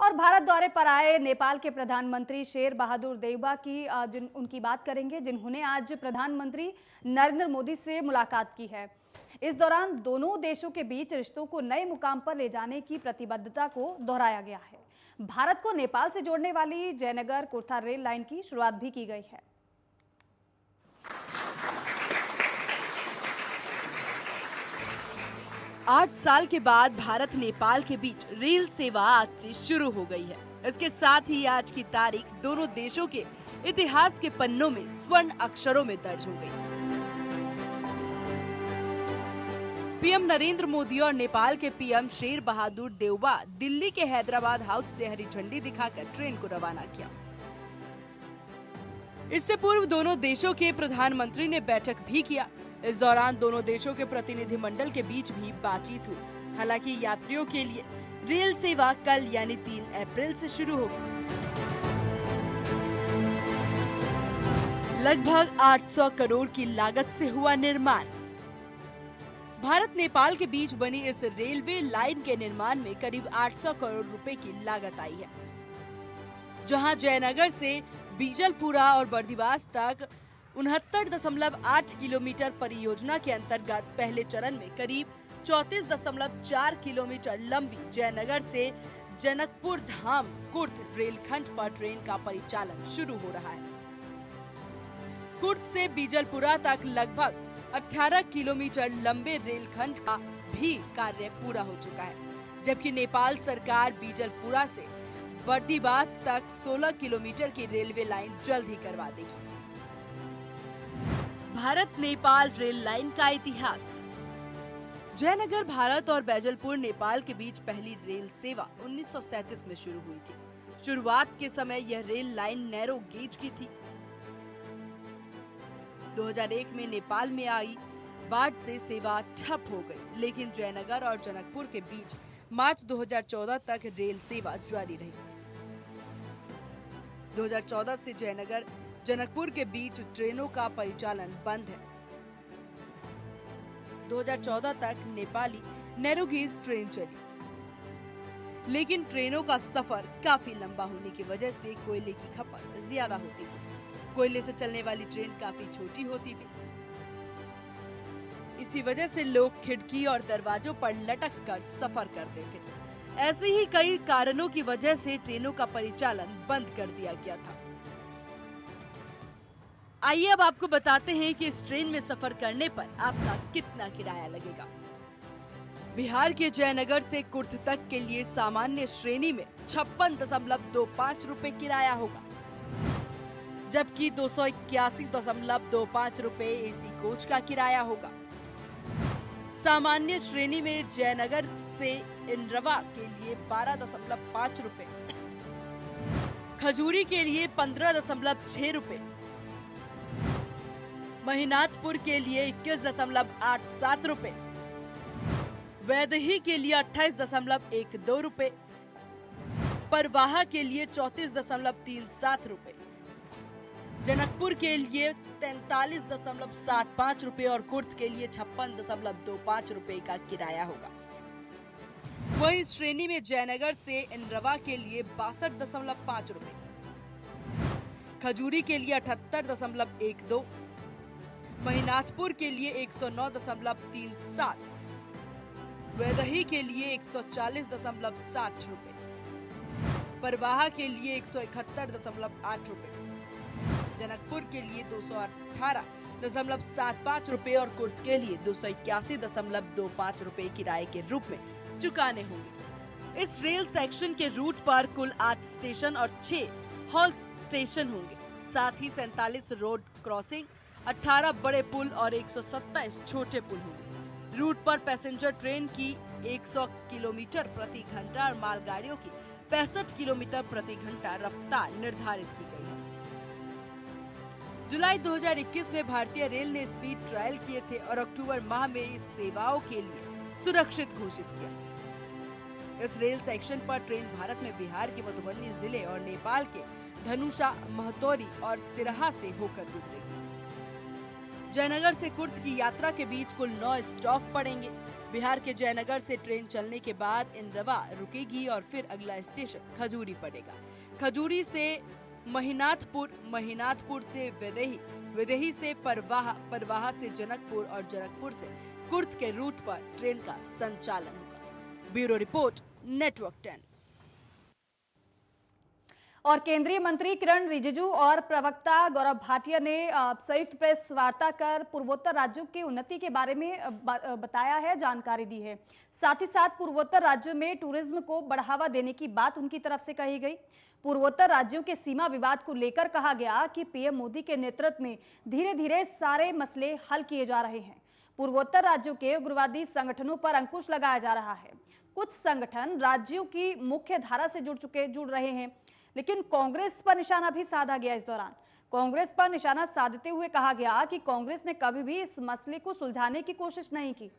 और भारत दौरे पर आए नेपाल के प्रधानमंत्री शेर बहादुर देउबा की उनकी बात करेंगे, जिन्होंने आज प्रधानमंत्री नरेंद्र मोदी से मुलाकात की है। इस दौरान दोनों देशों के बीच रिश्तों को नए मुकाम पर ले जाने की प्रतिबद्धता को दोहराया गया है। भारत को नेपाल से जोड़ने वाली जयनगर कुर्था रेल लाइन की शुरुआत भी की गई है। 8 साल के बाद भारत नेपाल के बीच रेल सेवा आज से शुरू हो गई है। इसके साथ ही आज की तारीख दोनों देशों के इतिहास के पन्नों में स्वर्ण अक्षरों में दर्ज हो गई। पीएम नरेंद्र मोदी और नेपाल के पीएम शेर बहादुर देउबा दिल्ली के हैदराबाद हाउस से हरी झंडी दिखाकर ट्रेन को रवाना किया। इससे पूर्व दोनों देशों के प्रधानमंत्री ने बैठक भी किया। इस दौरान दोनों देशों के प्रतिनिधिमंडल के बीच भी बातचीत हुई। हालांकि यात्रियों के लिए रेल सेवा कल यानी 3 अप्रैल से शुरू होगी। लगभग 800 करोड़ की लागत से हुआ निर्माण। भारत नेपाल के बीच बनी इस रेलवे लाइन के निर्माण में करीब 800 करोड़ रुपए की लागत आई है, जहां जयनगर से बीजलपुरा और बर्दिवास तक 69.8 किलोमीटर परियोजना के अंतर्गत पहले चरण में करीब 34.4 किलोमीटर लंबी जयनगर से जनकपुर धाम कुर्थ रेलखंड पर ट्रेन का परिचालन शुरू हो रहा है। कुर्थ से बीजलपुरा तक लगभग 18 किलोमीटर लंबे रेलखंड का भी कार्य पूरा हो चुका है, जबकि नेपाल सरकार बीजलपुरा से बर्दिवास तक 16 किलोमीटर की रेलवे लाइन जल्द ही करवा देगी। भारत नेपाल रेल लाइन का इतिहास। जयनगर भारत और बैजलपुर नेपाल के बीच पहली रेल सेवा 1937 में शुरू हुई थी। शुरुआत के समय यह रेल लाइन नैरो गेज की थी। 2001 में नेपाल में आई बाढ़ से सेवा ठप हो गई, लेकिन जयनगर और जनकपुर के बीच मार्च 2014 तक रेल सेवा जारी रही। 2014 से जयनगर जनकपुर के बीच ट्रेनों का परिचालन बंद है। 2014 तक नेपाली नैरोगेज ट्रेन चली, लेकिन ट्रेनों का सफर काफी लंबा होने की वजह से कोयले की खपत ज्यादा होती थी। कोयले से चलने वाली ट्रेन काफी छोटी होती थी। इसी वजह से लोग खिड़की और दरवाजों पर लटक कर सफर करते थे। ऐसे ही कई कारणों की वजह से ट्रेनों का परिचालन बंद कर दिया गया था। आइए अब आपको बताते हैं कि इस ट्रेन में सफर करने पर आपका कितना किराया लगेगा। बिहार के जयनगर से कुर्थ तक के लिए सामान्य श्रेणी में 56.25 रुपए किराया होगा, जबकि 281.25 रुपए एसी कोच का किराया होगा। सामान्य श्रेणी में जयनगर से इंद्रवा के लिए 12.5 रुपए, खजूरी के लिए 15.6 रुपए, महिनाथपुर के लिए 21.87 रुपए, वैदही के लिए 28.12 रुपए, परवाहा के लिए 34.37 रुपए, जनकपुर के लिए 43.75 रुपए और कुर्थ के लिए 56.25 रुपए का किराया होगा। वहीं इस श्रेणी में जयनगर से इंद्रवा के लिए 62.5 रुपए, खजूरी के लिए 78.12, महिनाथपुर के लिए 109.37, वैदही के लिए 140.60 रुपए, परवाहा के लिए 171.8 रुपए, जनकपुर के लिए 218.75 रुपए और कुर्थ के लिए 281.25 रुपए किराए के रूप में चुकाने होंगे। इस रेल सेक्शन के रूट पर कुल 8 स्टेशन और 6 हॉल्ट स्टेशन होंगे। साथ ही 47 रोड क्रॉसिंग, 18 बड़े पुल और 127 छोटे पुल होंगे। रूट पर पैसेंजर ट्रेन की 100 किलोमीटर प्रति घंटा और मालगाड़ियों की 65 किलोमीटर प्रति घंटा रफ्तार निर्धारित की गई है। जुलाई 2021 में भारतीय रेल ने स्पीड ट्रायल किए थे और अक्टूबर माह में इस सेवाओं के लिए सुरक्षित घोषित किया। इस रेल सेक्शन पर ट्रेन भारत में बिहार के मधुबनी जिले और नेपाल के धनुषा, महतौरी और सिरहा से होकर गुजरेगी। जयनगर से कुर्थ की यात्रा के बीच कुल 9 स्टॉप पड़ेंगे। बिहार के जयनगर से ट्रेन चलने के बाद इंद्रवा रुकेगी और फिर अगला स्टेशन खजूरी पड़ेगा। खजूरी से महिनाथपुर, महिनाथपुर से विदेही, विदेही से परवाह, परवाह से जनकपुर और जनकपुर से कुर्द के रूट पर ट्रेन का संचालन होगा। Bureau report, network 10। और केंद्रीय मंत्री किरण रिजिजू और प्रवक्ता गौरव भाटिया ने संयुक्त प्रेस वार्ता कर पूर्वोत्तर राज्यों की उन्नति के बारे में बताया है, जानकारी दी है। साथ ही साथ पूर्वोत्तर राज्यों में टूरिज्म को बढ़ावा देने की बात उनकी तरफ से कही गई। पूर्वोत्तर राज्यों के सीमा विवाद को लेकर कहा गया कि पीएम मोदी के नेतृत्व में धीरे धीरे सारे मसले हल किए जा रहे हैं। पूर्वोत्तर राज्यों के उग्रवादी संगठनों पर अंकुश लगाया जा रहा है। कुछ संगठन राज्यों की मुख्य धारा से जुड़ रहे हैं, लेकिन कांग्रेस पर निशाना भी साधा गया। इस दौरान कांग्रेस पर निशाना साधते हुए कहा गया कि कांग्रेस ने कभी भी इस मसले को सुलझाने की कोशिश नहीं की।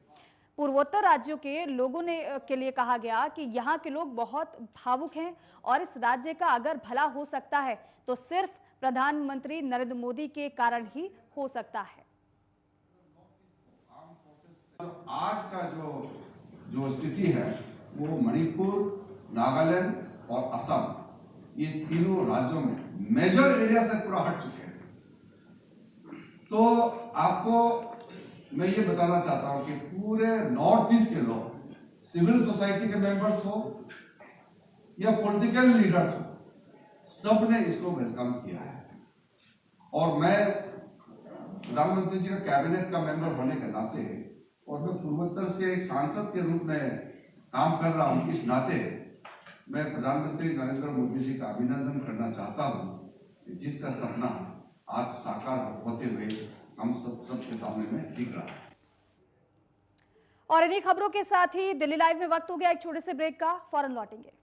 पूर्वोत्तर राज्यों के लोगों के लिए कहा गया कि यहाँ के लोग बहुत भावुक हैं और इस राज्य का अगर भला हो सकता है तो सिर्फ प्रधानमंत्री नरेंद्र मोदी के कारण ही हो सकता है। आज का जो स्थिति है वो मणिपुर, नागालैंड और असम, ये तीनों राज्यों में मेजर एरिया से पूरा हट चुके हैं। तो आपको मैं ये बताना चाहता हूं कि पूरे नॉर्थ ईस्ट के लोग, सिविल सोसाइटी के मेंबर्स हो या पॉलिटिकल लीडर्स हो, सब ने इसको वेलकम किया है। और मैं प्रधानमंत्री जी का कैबिनेट का मेंबर होने के नाते और मैं पूर्वोत्तर से एक सांसद के रूप में काम कर रहा हूं, इस नाते मैं प्रधानमंत्री नरेंद्र मोदी जी का अभिनंदन करना चाहता हूं, जिसका सपना आज साकार होते हुए हम सबके सामने में दिख रहा है। और इन्हीं खबरों के साथ ही दिल्ली लाइव में वक्त हो गया एक छोटे से ब्रेक का, फौरन लौटेंगे।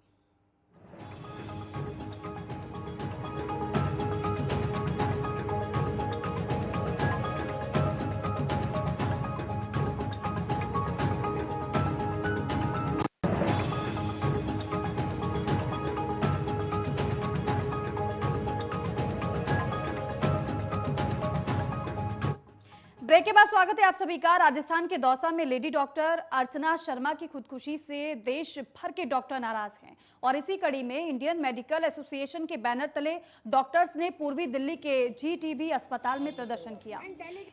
ब्रेक के बाद स्वागत है आप सभी का। राजस्थान के दौसा में लेडी डॉक्टर अर्चना शर्मा की खुदकुशी से देश भर के डॉक्टर नाराज हैं और इसी कड़ी में इंडियन मेडिकल एसोसिएशन के बैनर तले डॉक्टर्स ने पूर्वी दिल्ली के जीटीबी अस्पताल में प्रदर्शन किया।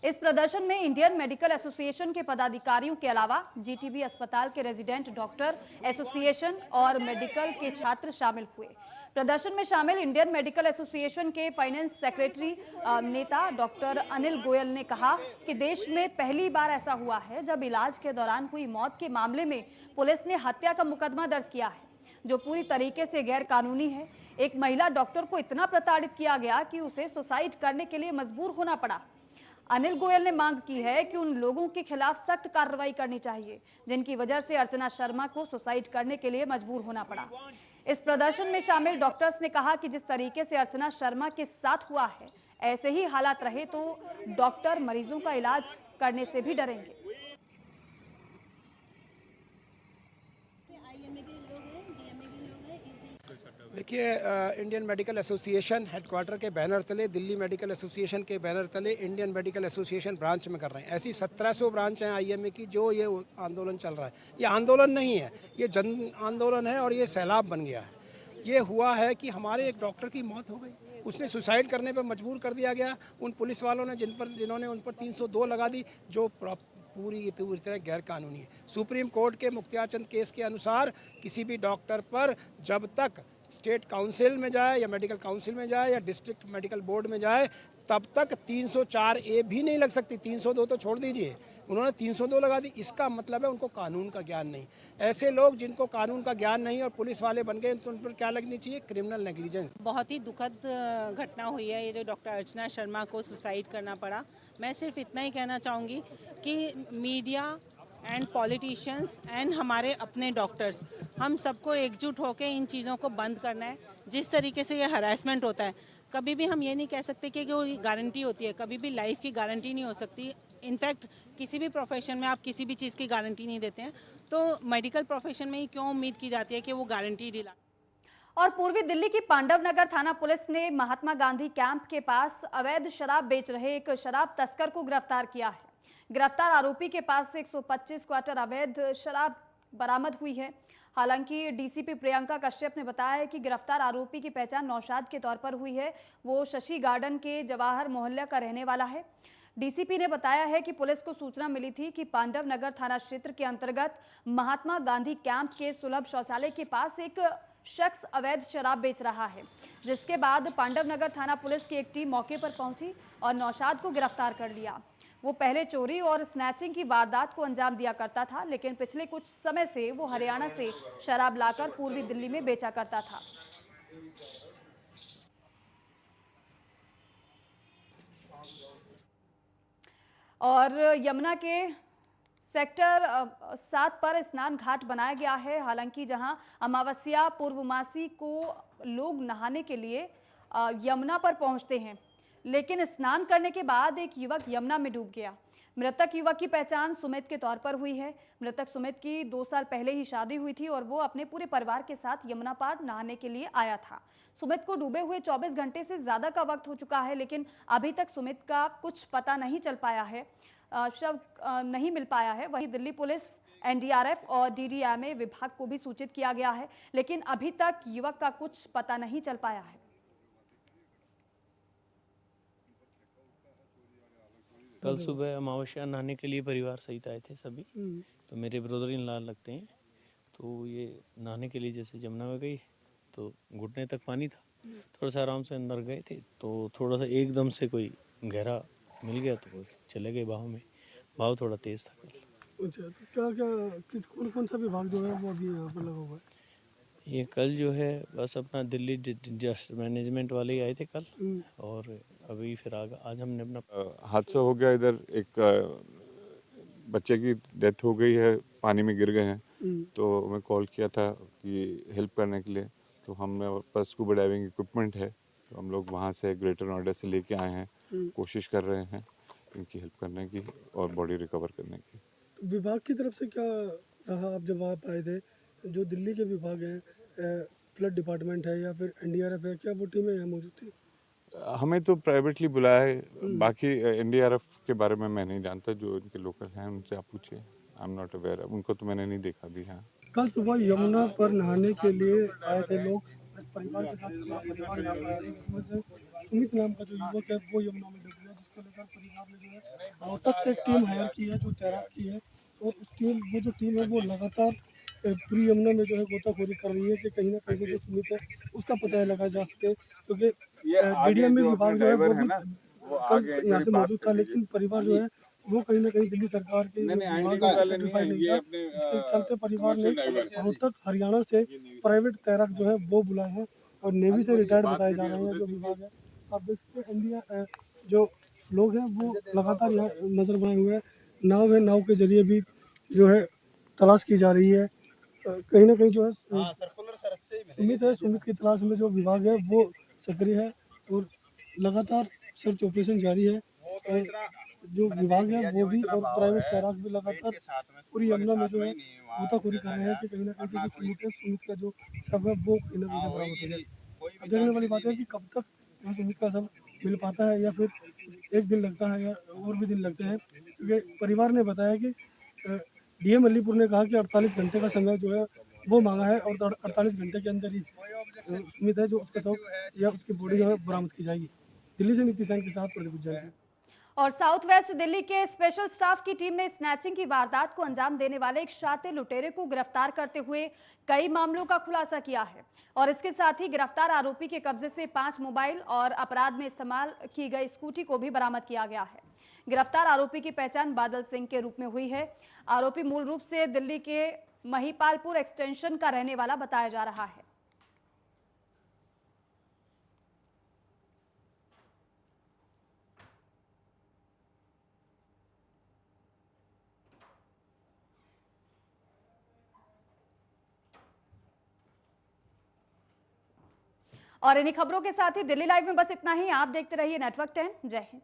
इस प्रदर्शन में इंडियन मेडिकल एसोसिएशन के पदाधिकारियों के अलावा जीटीबी अस्पताल के रेजिडेंट डॉक्टर एसोसिएशन और मेडिकल के छात्र शामिल हुए। प्रदर्शन में शामिल इंडियन मेडिकल एसोसिएशन के फाइनेंस सेक्रेटरी नेता डॉक्टर अनिल गोयल ने कहा कि देश में पहली बार ऐसा हुआ है जब इलाज के दौरान हुई मौत के मामले में पुलिस ने हत्या का मुकदमा दर्ज किया है, जो पूरी तरीके से गैर कानूनी है। एक महिला डॉक्टर को इतना प्रताड़ित किया गया कि उसे सुसाइड करने के लिए मजबूर होना पड़ा। अनिल गोयल ने मांग की है कि उन लोगों के खिलाफ सख्त कार्रवाई करनी चाहिए जिनकी वजह से अर्चना शर्मा को सुसाइड करने के लिए मजबूर होना पड़ा। इस प्रदर्शन में शामिल डॉक्टर्स ने कहा कि जिस तरीके से अर्चना शर्मा के साथ हुआ है, ऐसे ही हालात रहे तो डॉक्टर मरीजों का इलाज करने से भी डरेंगे। देखिए, इंडियन मेडिकल एसोसिएशन हेडक्वार्टर के बैनर तले, दिल्ली मेडिकल एसोसिएशन के बैनर तले इंडियन मेडिकल एसोसिएशन ब्रांच में कर रहे हैं। ऐसी 1700 ब्रांच हैं आईएमए की जो ये आंदोलन चल रहा है। ये आंदोलन नहीं है, ये जन आंदोलन है और ये सैलाब बन गया है। ये हुआ है कि हमारे एक डॉक्टर की मौत हो गई, उसने सुसाइड करने पर मजबूर कर दिया गया। उन पुलिस वालों ने जिन्होंने उन पर 302 लगा दी, जो पूरी तरह गैर कानूनी है। सुप्रीम कोर्ट के मुख्तियार चंद केस के अनुसार किसी भी डॉक्टर पर जब तक स्टेट काउंसिल में जाए या मेडिकल काउंसिल में जाए या डिस्ट्रिक्ट मेडिकल बोर्ड में जाए, तब तक 304A भी नहीं लग सकती। 302 तो छोड़ दीजिए, उन्होंने 302 लगा दी। इसका मतलब है उनको कानून का ज्ञान नहीं। ऐसे लोग जिनको कानून का ज्ञान नहीं और पुलिस वाले बन गए, तो उन पर क्या लगनी चाहिए? Criminal negligence. बहुत ही दुखद घटना हुई है ये जो डॉक्टर अर्चना शर्मा को सुसाइड करना पड़ा। मैं सिर्फ इतना ही कहना चाहूँगी कि मीडिया एंड पॉलिटिशियंस एंड हमारे अपने डॉक्टर्स, हम सबको एकजुट होकर इन चीज़ों को बंद करना है। जिस तरीके से ये हरासमेंट होता है, कभी भी हम ये नहीं कह सकते कि वो गारंटी होती है, कभी भी लाइफ की गारंटी नहीं हो सकती। इनफैक्ट किसी भी प्रोफेशन में आप किसी भी चीज़ की गारंटी नहीं देते हैं, तो मेडिकल प्रोफेशन में ही क्यों उम्मीद की जाती है कि वो गारंटी दिला। और पूर्वी दिल्ली की पांडव नगर थाना पुलिस ने महात्मा गांधी कैंप के पास अवैध शराब बेच रहे एक शराब तस्कर को गिरफ्तार किया है। गिरफ्तार आरोपी के पास से 125 क्वार्टर अवैध शराब बरामद हुई है। हालांकि डीसीपी प्रियंका कश्यप ने बताया है कि गिरफ्तार आरोपी की पहचान नौशाद के तौर पर हुई है। वो शशि गार्डन के जवाहर मोहल्ला का रहने वाला है। डीसीपी ने बताया है कि पुलिस को सूचना मिली थी कि पांडव नगर थाना क्षेत्र के अंतर्गत महात्मा गांधी कैंप के सुलभ शौचालय के पास एक शख्स अवैध शराब बेच रहा है, जिसके बाद पांडव नगर थाना पुलिस की एक टीम मौके पर पहुंची और नौशाद को गिरफ्तार कर लिया। वो पहले चोरी और स्नैचिंग की वारदात को अंजाम दिया करता था, लेकिन पिछले कुछ समय से वो हरियाणा से शराब लाकर पूर्वी दिल्ली में बेचा करता था। और यमुना के सेक्टर 7 पर स्नान घाट बनाया गया है। हालांकि जहां अमावस्या पूर्वमासी को लोग नहाने के लिए यमुना पर पहुंचते हैं, लेकिन स्नान करने के बाद एक युवक यमुना में डूब गया। मृतक युवक की पहचान सुमित के तौर पर हुई है। मृतक सुमित की 2 साल पहले ही शादी हुई थी और वो अपने पूरे परिवार के साथ यमुना पार नहाने के लिए आया था। सुमित को डूबे हुए 24 घंटे से ज़्यादा का वक्त हो चुका है, लेकिन अभी तक सुमित का कुछ पता नहीं चल पाया है, शव नहीं मिल पाया है। वहीं दिल्ली पुलिस, एनडीआरएफ और डीडीएमए विभाग को भी सूचित किया गया है, लेकिन अभी तक युवक का कुछ पता नहीं चल पाया है। कल सुबह अमावस्या नहाने के लिए परिवार सहित आए थे सभी। तो मेरे ब्रदर इन लॉ लगते हैं, तो ये नहाने के लिए जैसे जमुना में गई तो घुटने तक पानी था। थोड़ा सा आराम से अंदर गए थे तो थोड़ा सा एकदम से कोई गहरा मिल गया तो वो चले गए बहाव में। बहाव थोड़ा तेज था कल। अच्छा, तो क्या कौन सा विभाग जो है वो अभी यहाँ पर लगा हुआ है? ये कल जो है बस अपना दिल्ली डिजास्टर मैनेजमेंट वाले ही आए थे कल, और अभी फिर आज हमने अपना हादसा हो गया। इधर एक बच्चे की डेथ हो गई है, पानी में गिर गए हैं। तो मैं कॉल किया था कि हेल्प करने के लिए, तो हमने पास स्कूबा डाइविंग इक्विपमेंट है, तो हम लोग वहाँ से ग्रेटर नोएडा से लेके आए हैं। कोशिश कर रहे हैं इनकी हेल्प करने की और बॉडी रिकवर करने की। तो विभाग की तरफ से क्या रहा आप जब आप आए थे? जो दिल्ली के विभाग हैं, फ्लड डिपार्टमेंट है या फिर एनडीआरएफ है, क्या वो टीमें यहाँ मौजूद थी? हमें तो प्राइवेटली बुलाया है, बाकी एनडीआरएफ के बारे में मैं नहीं जानता। जो इनके लोकल हैं उनसे आप पूछिए, आई एम नॉट अवेयर। उनको तो मैंने नहीं देखा भी। हाँ, कल सुबह यमुना पर नहाने के लिए आए थे लोग, परिवार के साथ पूरा परिवार यहाँ पर आया था, जिसमें से सुमित नाम का जो युवक है वो यमुना में डूब गया, जिसको लेकर परिवार ने जो है रोहतक से एक टीम हायर की है जो तैराक की है, और उस टीम वो जो टीम है वो लगातार पूरी यमुना में जो है गोताखोरी कर रही है कि कहीं ना कहीं से जो सुमित है उसका पता लगाया जा सके, क्योंकि डीडीएमए विभाग जो है वो भी कल यहाँ से मौजूद था, लेकिन परिवार जो है वो कहीं ना कहीं दिल्ली सरकार के विभाग से सर्टिफाइड नहीं था, जिसके चलते परिवार ने रोहतक हरियाणा से प्राइवेट तैराक जो है वो बुलाए हैं और नेवी से रिटायर्ड बताए जा रहे हैं जो विभाग है। आप देख सकते हैं इंडिया जो लोग हैं वो लगातार यहाँ नजर बनाए हुए हैं। नाव है, नाव के जरिए भी जो है तलाश की जा रही है। कहीं ना कहीं जो है सुमित है, सुमित की तलाश में जो विभाग है वो सक्रिय है और लगातार सर्च ऑपरेशन जारी है। और जो विभाग है वो भी और प्राइवेट तैराक भी लगातार पूरी यमुना में जो है गोताखोरी कर रहे हैं कि कहीं ना कहीं से जो सुमित का जो शव है वो कहीं ना कहीं से बरामद हो जाए। अब देखने वाली बात है कि कब तक जो सुमित का शव मिल पाता है, या फिर एक दिन लगता है या और भी दिन लगते हैं, क्योंकि परिवार ने बताया कि डीएम अलीपुर ने कहा कि 48 घंटे का समय जो है वो मांगा है और 48 घंटे के अंदर ही सुमित है जो उसका शव या उसकी बॉडी जो है बरामद की जाएगी। दिल्ली से नीति सैन के साथ प्रदीप गुज्जर। और साउथ वेस्ट दिल्ली के स्पेशल स्टाफ की टीम ने स्नैचिंग की वारदात को अंजाम देने वाले एक शातिर लुटेरे को गिरफ्तार करते हुए कई मामलों का खुलासा किया है, और इसके साथ ही गिरफ्तार आरोपी के कब्जे से 5 मोबाइल और अपराध में इस्तेमाल की गई स्कूटी को भी बरामद किया गया है। गिरफ्तार आरोपी की पहचान बादल सिंह के रूप में हुई है। आरोपी मूल रूप से दिल्ली के महिपालपुर एक्सटेंशन का रहने वाला बताया जा रहा है। और इन्हीं खबरों के साथ ही दिल्ली लाइव में बस इतना ही। आप देखते रहिए नेटवर्क 10। जय हिंद।